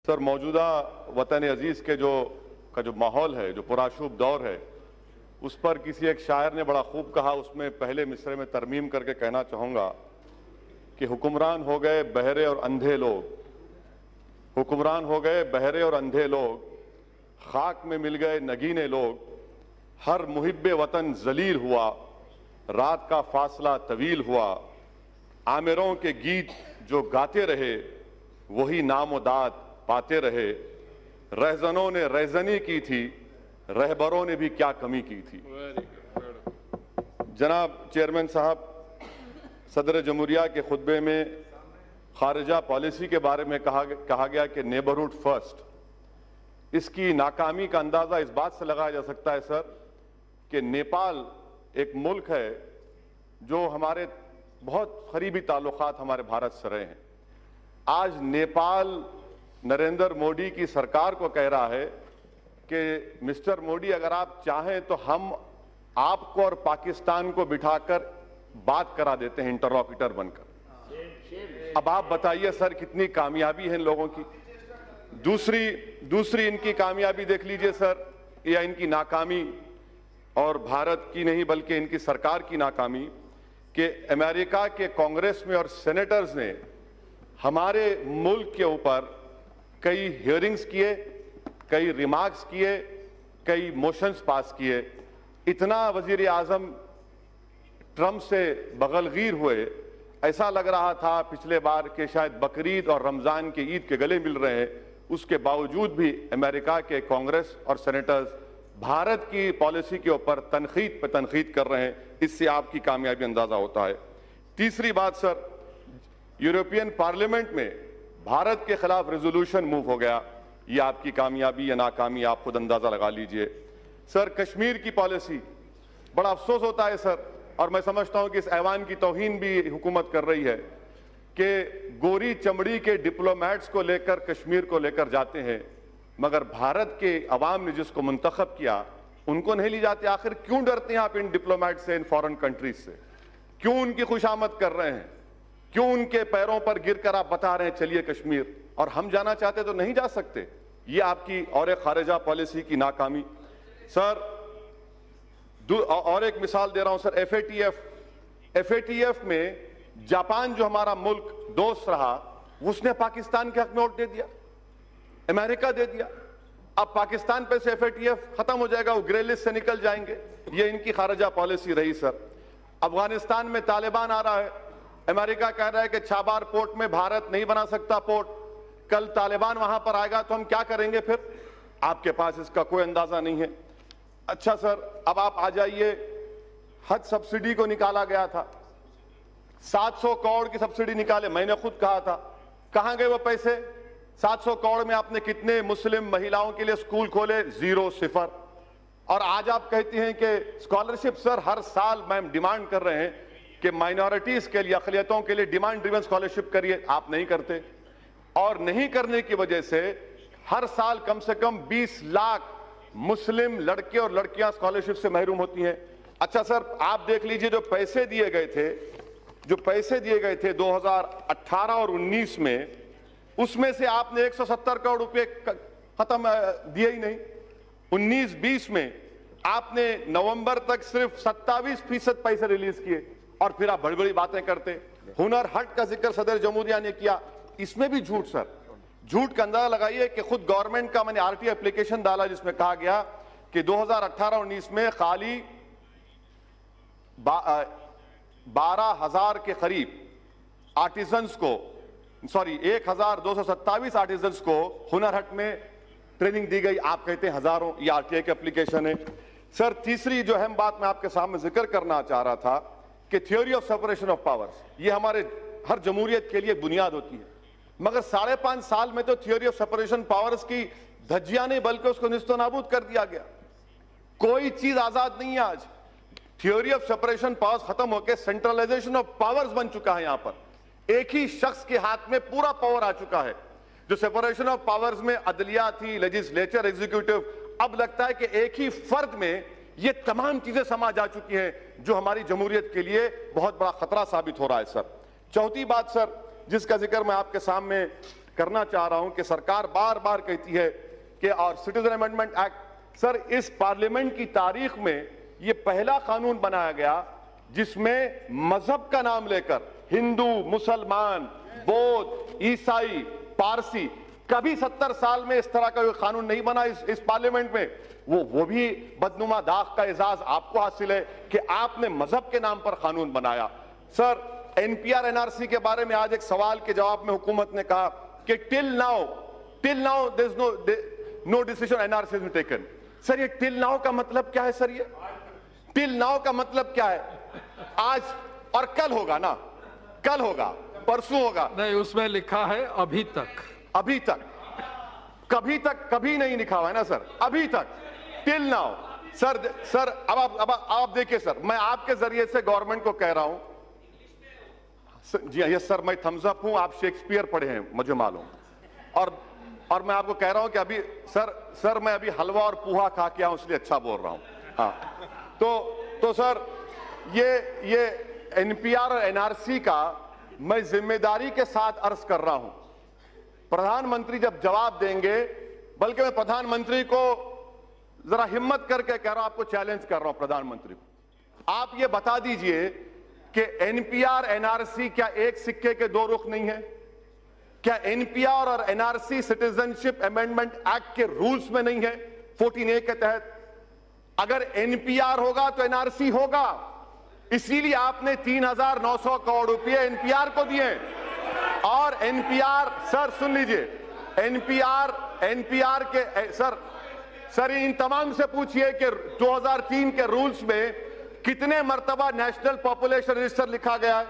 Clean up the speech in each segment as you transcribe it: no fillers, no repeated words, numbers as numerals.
Sir, मौजूदा वतन अजीज के जो माहौल है, जो पुराशुभ दौर है, उस पर किसी एक शायर ने बड़ा खूब कहा। उसमें पहले मिसरे में तरमीम करके कहना चाहूंगा कि हुक्मरान हो गए बहरे और अंधे लोग, हुक्मरान हो गए बहरे और अंधे लोग, खाक में मिल गए नगीने लोग, हर मुहिब्बे वतन जलील हुआ, रात का फासला तवील हुआ, आमिरों के गीत जो गाते रहे वही नाम दाद पाते रहे, रहजनों ने रहजनी की थी, रहबरों ने भी क्या कमी की थी। जनाब चेयरमैन साहब, सदर जमहूरिया के खुतबे में खारिजा पॉलिसी के बारे में कहा गया कि नेबरहुड फर्स्ट। इसकी नाकामी का अंदाजा इस बात से लगाया जा सकता है सर कि नेपाल एक मुल्क है जो हमारे बहुत करीबी ताल्लुकात हमारे भारत से रहे हैं। आज नेपाल नरेंद्र मोदी की सरकार को कह रहा है कि मिस्टर मोदी, अगर आप चाहें तो हम आपको और पाकिस्तान को बिठाकर बात करा देते हैं इंटरलॉक्यूटर बनकर। अब आप बताइए सर, कितनी कामयाबी है इन लोगों की। दूसरी इनकी कामयाबी देख लीजिए सर, या इनकी नाकामी, और भारत की नहीं बल्कि इनकी सरकार की नाकामी, कि अमेरिका के कांग्रेस में और सेनेटर्स ने हमारे मुल्क के ऊपर कई हियरिंग्स किए, कई रिमार्क्स किए, कई मोशंस पास किए। इतना वजीर आजम ट्रंप से बगलगीर हुए, ऐसा लग रहा था पिछले बार कि शायद बकरीद और रमजान के ईद के गले मिल रहे हैं। उसके बावजूद भी अमेरिका के कांग्रेस और सेनेटर्स भारत की पॉलिसी के ऊपर तनकीद पर तनकीद कर रहे हैं। इससे आपकी कामयाबी अंदाजा होता है। तीसरी बात सर, यूरोपियन पार्लियामेंट में भारत के खिलाफ रेजोल्यूशन मूव हो गया। ये आपकी कामयाबी या नाकामी आप खुद अंदाजा लगा लीजिए। सर, कश्मीर की पॉलिसी, बड़ा अफसोस होता है सर, और मैं समझता हूं कि इस ऐवान की तौहीन भी हुकूमत कर रही है कि गोरी चमड़ी के डिप्लोमेट्स को लेकर कश्मीर को लेकर जाते हैं, मगर भारत के अवाम ने जिसको मुंतखब किया उनको नहीं ले जाते। आखिर क्यों डरते हैं आप इन डिप्लोमेट से, इन फॉरेन कंट्रीज से? क्यों उनकी खुशामद कर रहे हैं? क्यों उनके पैरों पर गिरकर आप बता रहे हैं चलिए कश्मीर, और हम जाना चाहते तो नहीं जा सकते? ये आपकी और खारिजा पॉलिसी की नाकामी। सर, और एक मिसाल दे रहा हूं सर, एफएटीएफ में जापान जो हमारा मुल्क दोस्त रहा, उसने पाकिस्तान के हक में वोट दे दिया, अमेरिका दे दिया। अब पाकिस्तान पे से एफएटीएफ खत्म हो जाएगा, वो ग्रे लिस्ट से निकल जाएंगे। ये इनकी खारिजा पॉलिसी रही सर। अफगानिस्तान में तालिबान आ रहा है, अमेरिका कह रहा है कि छाबार पोर्ट में भारत नहीं बना सकता पोर्ट। कल तालिबान वहां पर आएगा तो हम क्या करेंगे फिर? आपके पास इसका कोई अंदाजा नहीं है। अच्छा सर, अब आप आ जाइए, हज सब्सिडी को निकाला गया था, 700 करोड़ की सब्सिडी निकाले। मैंने खुद कहा था, कहां गए वो पैसे? 700 करोड़ में आपने कितने मुस्लिम महिलाओं के लिए स्कूल खोले? 0, 0। और आज आप कहती हैं कि स्कॉलरशिप। सर, हर साल मैम डिमांड कर रहे हैं कि माइनॉरिटीज के लिए, अक़लियतों के लिए डिमांड ड्रिवन स्कॉलरशिप करिए, आप नहीं करते। और नहीं करने की वजह से हर साल कम से कम 20 लाख मुस्लिम लड़के और लड़कियां स्कॉलरशिप से महरूम होती हैं। अच्छा सर, आप देख लीजिए, जो पैसे दिए गए थे 2018 और 19 में, उसमें से आपने 170 करोड़ रुपए खत्म दिए ही नहीं। 19-20 में आपने नवंबर तक सिर्फ 27% पैसे रिलीज किए, और फिर आप बड़ी बड़ी बातें करते। हुनर हाट का जिक्र सदर जमहूरिया ने किया, इसमें भी झूठ सर। झूठ का अंदाजा लगाइए कि खुद गवर्नमेंट का मैंने आरटी एप्लीकेशन डाला जिसमें कहा गया कि 2018-19 में खाली 12,000 के करीब आर्टिजन्स को, 1,227 आर्टिजन्स को हुनर हाट में ट्रेनिंग दी गई। आप कहते हैं हजारों। ये आरटीआई की एप्लीकेशन है सर। तीसरी जो अहम बात मैं आपके सामने जिक्र करना चाह रहा था कि theory of separation of powers, ये हमारे हर जमहूरियत के लिए बुनियाद होती है, मगर 5.5 साल में तो थ्योरी ऑफ सेपरेशन पावर्स की धज्जियां नहीं बल्कि उसको निस्तो नाबूद कर दिया गया। कोई चीज आजाद नहीं है आज। थ्योरी ऑफ सेपरेशन पावर्स खत्म होकर सेंट्रलाइजेशन ऑफ पावर्स बन चुका है। यहां पर एक ही शख्स के हाथ में पूरा पावर आ चुका है। जो सेपरेशन ऑफ पावर्स में अदलिया थी, लेजिस्लेचर, एग्जीक्यूटिव, अब लगता है कि एक ही फर्द में ये तमाम चीजें समा जा चुकी हैं, जो हमारी जमहूरियत के लिए बहुत बड़ा खतरा साबित हो रहा है सर। चौथी बात सर, जिसका जिक्र मैं आपके सामने करना चाह रहा हूं कि सरकार बार बार कहती है कि और सिटीजन अमेंडमेंट एक्ट, सर इस पार्लियामेंट की तारीख में यह पहला कानून बनाया गया जिसमें मजहब का नाम लेकर हिंदू, मुसलमान, बौद्ध, ईसाई, पारसी, कभी 70 साल में इस तरह का कोई कानून नहीं बना इस पार्लियामेंट में। वो भी बदनुमा दाग का एजाज आपको हासिल है कि आपने मजहब के नाम पर कानून बनाया। सर एनपीआर एनआरसी के बारे में आज एक सवाल के जवाब में हुकूमत ने कहा कि till now there is no decision NRC has been taken. Sir ये टिल नाउ का मतलब क्या है? सर ये टिल नाउ का मतलब क्या है? आज और कल होगा ना, कल होगा, परसों होगा नहीं, उसमें लिखा है अभी तक। अभी तक, कभी तक कभी नहीं लिखा हुआ है ना सर, अभी तक, टिल नाउ। सर अब आप देखिए सर, मैं आपके जरिए से गवर्नमेंट को कह रहा हूं, जी यस सर, मैं थम्स अप हूं, आप शेक्सपियर पढ़े हैं मुझे मालूम, और मैं आपको कह रहा हूं कि अभी सर मैं अभी हलवा और पूहा खा के आऊं इसलिए अच्छा बोल रहा हूं। हाँ तो सर ये एनपीआर और एनआरसी का मैं जिम्मेदारी के साथ अर्ज कर रहा हूं। प्रधानमंत्री जब जवाब देंगे, बल्कि मैं प्रधानमंत्री को जरा हिम्मत करके कह रहा हूं, आपको चैलेंज कर रहा हूं प्रधानमंत्री को, आप ये बता दीजिए कि एनपीआर एनआरसी क्या एक सिक्के के दो रुख नहीं है? क्या एनपीआर और एनआरसी सिटीजनशिप अमेंडमेंट एक्ट के रूल्स में नहीं है 14A के तहत? अगर एनपीआर होगा तो एनआरसी होगा, इसीलिए आपने 3,900 करोड़ रुपए एनपीआर को दिए। और एनपीआर, सर सुन लीजिए, एनपीआर के सर इन तमाम से पूछिए कि 2003 के रूल्स में कितने मर्तबा नेशनल पॉपुलेशन रजिस्टर लिखा गया है,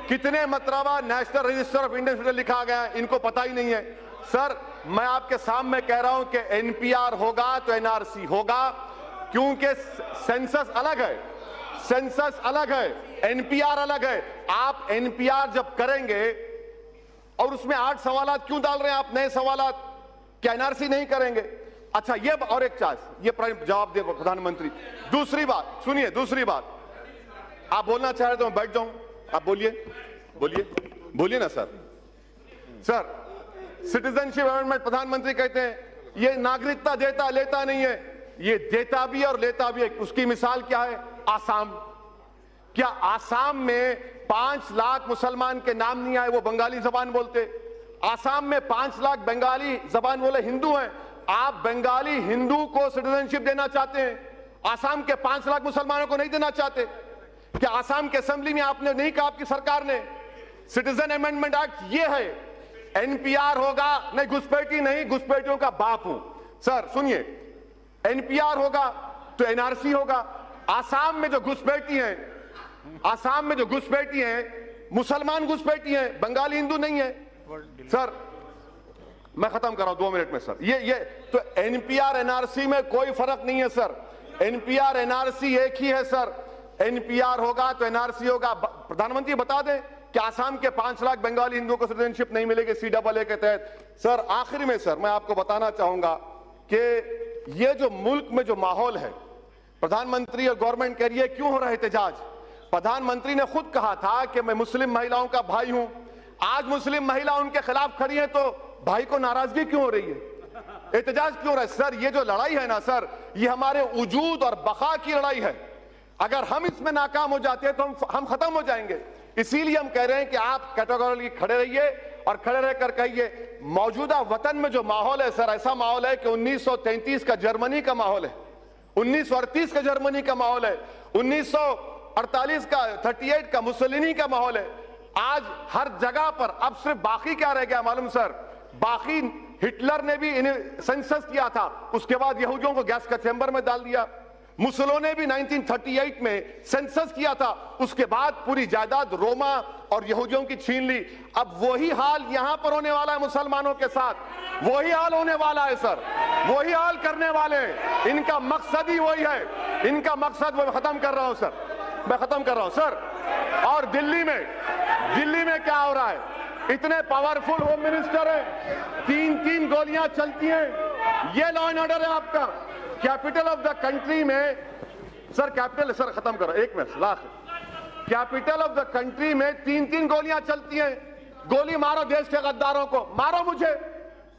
कितने मर्तबा national register of Indian citizen लिखा गया है, इनको पता ही नहीं है। सर मैं आपके सामने कह रहा हूं कि एनपीआर होगा तो एनआरसी होगा, क्योंकि सेंसस अलग है, सेंसस अलग है, एनपीआर अलग है। आप एनपीआर जब करेंगे और उसमें 8 सवालात क्यों डाल रहे हैं आप, नए सवालात, क्या एनआरसी नहीं करेंगे? अच्छा ये और एक चांस, ये जवाब दे प्रधानमंत्री। दूसरी बात सुनिए, दूसरी बात, आप बोलना चाह रहे तो मैं बैठ जाऊं, आप बोलिए ना सर। सिटीजनशिप अमेंडमेंट, प्रधानमंत्री कहते हैं ये नागरिकता देता लेता नहीं है, ये देता भी और लेता भी है। उसकी मिसाल क्या है? आसाम। क्या आसाम में 5 लाख मुसलमान के नाम नहीं आए, वो बंगाली जबान बोलते? आसाम में 5 लाख बंगाली जबान बोले हिंदू हैं, आप बंगाली हिंदू को सिटीजनशिप देना चाहते हैं, आसाम के 5 लाख मुसलमानों को नहीं देना चाहते? क्या आसाम के असेंबली में आपने नहीं कहा आपकी सरकार ने सिटीजन अमेंडमेंट एक्ट ये है, एनपीआर होगा? नहीं, घुसपैठी नहीं, घुसपैठियों का बाप हूं। सर सुनिए, एनपीआर होगा तो एनआरसी होगा। आसाम में जो घुसपैठी हैं, आसाम में जो घुसपैठी हैं मुसलमान घुसपैठी हैं, बंगाली हिंदू नहीं है। सर मैं खत्म कर रहा हूं 2 मिनट में सर। ये तो एनपीआर एनआरसी में कोई फर्क नहीं है सर, एनपीआर एनआरसी एक ही है सर। एनपीआर होगा तो एनआरसी होगा। प्रधानमंत्री बता दें कि आसाम के 5 लाख बंगाली हिंदुओं को सिटीजनशिप नहीं मिलेगी CAA के तहत। सर आखिर में सर मैं आपको बताना चाहूंगा कि ये जो मुल्क में जो माहौल है, प्रधानमंत्री और गवर्नमेंट कह रही है क्यों हो रहा है एहतजाज? प्रधानमंत्री ने खुद कहा था कि मैं मुस्लिम महिलाओं का भाई हूं, आज मुस्लिम महिला उनके खिलाफ खड़ी है तो भाई को नाराजगी क्यों हो रही है, एहतजाज क्यों हो रहा है? सर ये जो लड़ाई है ना सर, ये हमारे वजूद और बका की लड़ाई है। अगर हम इसमें नाकाम हो जाते हैं तो हम खत्म हो जाएंगे। इसीलिए हम कह रहे हैं कि आप कैटेगोरिकली खड़े रहिए और खड़े रहकर कहिए मौजूदा वतन में जो माहौल है सर, ऐसा माहौल है कि 1933 का जर्मनी का माहौल है, 1938 का जर्मनी का माहौल है, 1948 का 38 का मुसोलिनी का माहौल है। आज हर जगह पर अब सिर्फ बाकी क्या रह गया मालूम सर? बाकी हिटलर ने भी इन्हें सेंसस किया था, उसके बाद यहूदियों को गैस का चैम्बर में डाल दिया। मुसोलिनी ने भी 1938 में सेंसस किया था, उसके बाद पूरी जायदाद रोमा और यहूदियों की छीन ली। अब वही हाल यहां पर होने वाला है मुसलमानों के साथ, वही हाल होने वाला है सर, वही हाल करने वाले हैं। इनका मकसद ही वही है, इनका मकसद मैं खत्म कर रहा हूं सर, मैं खत्म कर रहा हूं सर। और दिल्ली में क्या हो रहा है? इतने पावरफुल होम मिनिस्टर है, 3-3 गोलियां चलती हैं, ये लॉ एंड ऑर्डर है आपका। कैपिटल ऑफ द कंट्री में सर, कैपिटल सर खत्म करो, 1 minute last, capital of the country में 3-3 गोलियां चलती हैं, गोली मारो देश के गद्दारों को, मारो मुझे,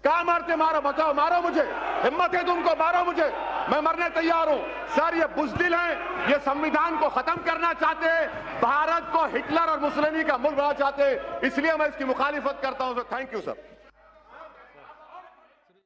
कहां मारते, मारो, बचाओ, मारो मुझे, हिम्मत है तुमको, मारो मुझे, मैं मरने तैयार हूं। सर ये बुज़दिल हैं, ये संविधान को खत्म करना चाहते हैं, भारत को हिटलर और मुसोलिनी का मुल्क बनाना चाहते हैं, इसलिए मैं इसकी मुखालिफत करता हूं सर। Thank you sir.